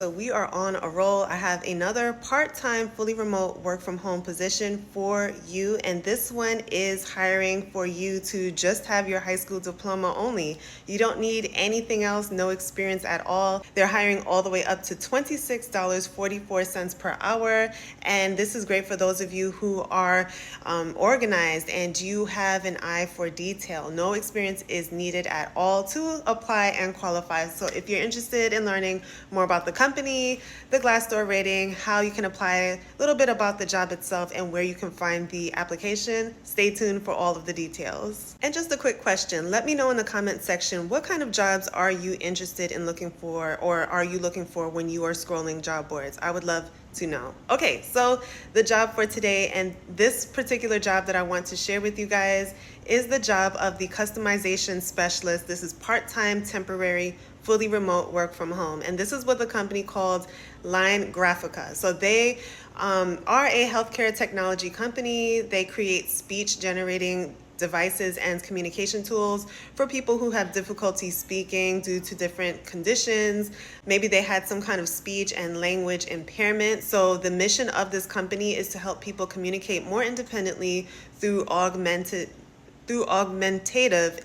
So we are on a roll. I have another part-time, fully remote work from home position for you. And this one is hiring for you to just have your high school diploma only. You don't need anything else, no experience at all. They're hiring all the way up to $26.44 per hour. And this is great for those of you who are organized and you have an eye for detail. No experience is needed at all to apply and qualify. So if you're interested in learning more about the company, the Glassdoor rating, how you can apply, a little bit about the job itself, and where you can find the application, stay tuned for all of the details. And just a quick question, let me know in the comment section, what kind of jobs are you interested in looking for, or are you looking for when you are scrolling job boards? I would love to know. Okay, so the job for today, and this particular job that I want to share with you guys, is the job of the customization specialist. This is part-time, temporary, fully remote work from home. And this is with a company called LINGRAPHICA. So they are a healthcare technology company. They create speech generating devices and communication tools for people who have difficulty speaking due to different conditions. Maybe they had some kind of speech and language impairment. So the mission of this company is to help people communicate more independently through augmentative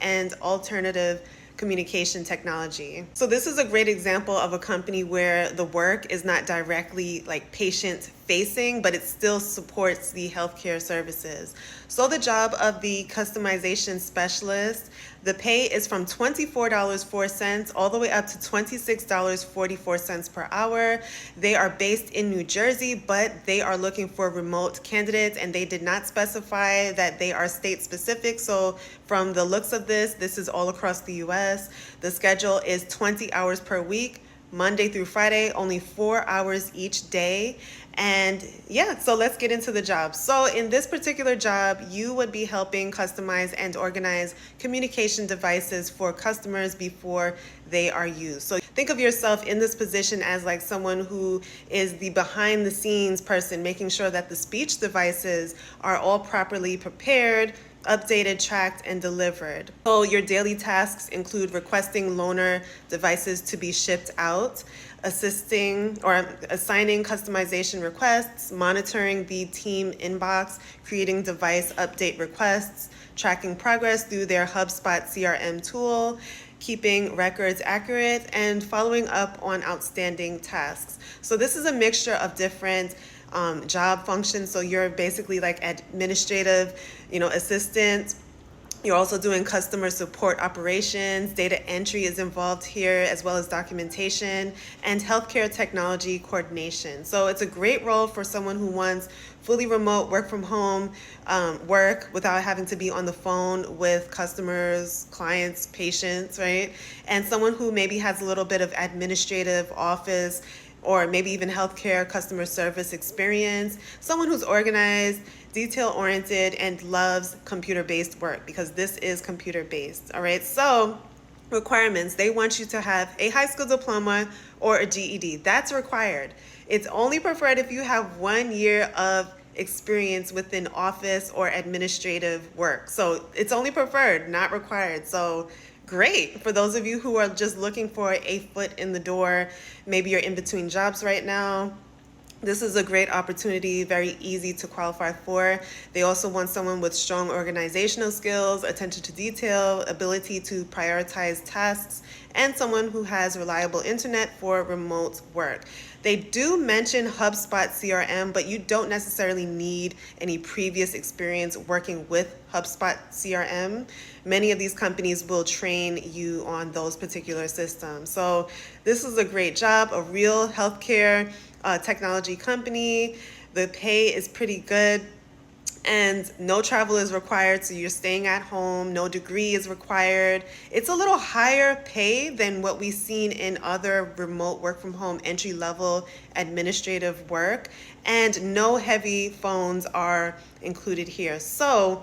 and alternative communication technology. So this is a great example of a company where the work is not directly like patient facing, but it still supports the healthcare services. So the job of the customization specialist, the pay is from $24.04 all the way up to $26.44 per hour. They are based in New Jersey, but they are looking for remote candidates, and they did not specify that they are state specific. So from the looks of this is all across the US. The schedule is 20 hours per week, Monday through Friday, only 4 hours each day. And yeah, so let's get into the job. So in this particular job, you would be helping customize and organize communication devices for customers before they are used. So think of yourself in this position as like someone who is the behind the scenes person, making sure that the speech devices are all properly prepared, updated, tracked, and delivered. So your daily tasks include requesting loaner devices to be shipped out, assisting or assigning customization requests, monitoring the team inbox, creating device update requests, tracking progress through their HubSpot CRM tool, keeping records accurate, and following up on outstanding tasks. So this is a mixture of different job functions. So you're basically like administrative, assistant. You're also doing customer support operations, data entry is involved here, as well as documentation and healthcare technology coordination. So it's a great role for someone who wants fully remote work from home work without having to be on the phone with customers, clients, patients, right? And someone who maybe has a little bit of administrative office or maybe even healthcare customer service experience, someone who's organized, detail-oriented, and loves computer-based work, because this is computer-based, all right? So requirements, they want you to have a high school diploma or a GED. That's required. It's only preferred if you have 1 year of experience within office or administrative work. So it's only preferred, not required. So great for those of you who are just looking for a foot in the door. Maybe you're in between jobs right now. This is a great opportunity, very easy to qualify for. They also want someone with strong organizational skills, attention to detail, ability to prioritize tasks, and someone who has reliable internet for remote work. They do mention HubSpot CRM, but you don't necessarily need any previous experience working with HubSpot CRM. Many of these companies will train you on those particular systems. So this is a great job, a real healthcare technology company. The pay is pretty good, and no travel is required, so you're staying at home. No degree is required. It's a little higher pay than what we've seen in other remote work from home entry level administrative work, and no heavy phones are included here. So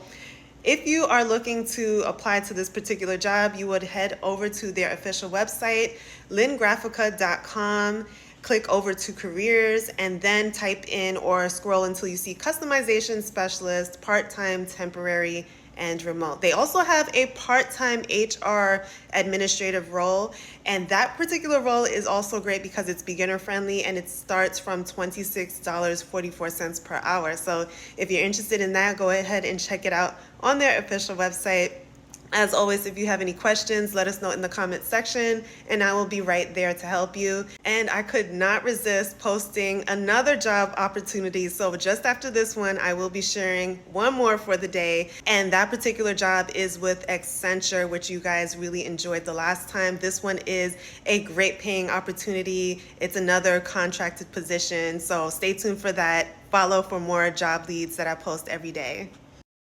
if you are looking to apply to this particular job, you would head over to their official website, lingraphica.com. Click over to careers and then type in or scroll until you see customization specialist, part-time, temporary, and remote. They also have a part-time HR administrative role, and that particular role is also great because it's beginner friendly and it starts from $26.44 per hour. So if you're interested in that, go ahead and check it out on their official website. As always, if you have any questions, let us know in the comment section and I will be right there to help you. And I could not resist posting another job opportunity. So just after this one, I will be sharing one more for the day. And that particular job is with Accenture, which you guys really enjoyed the last time. This one is a great paying opportunity. It's another contracted position. So stay tuned for that. Follow for more job leads that I post every day.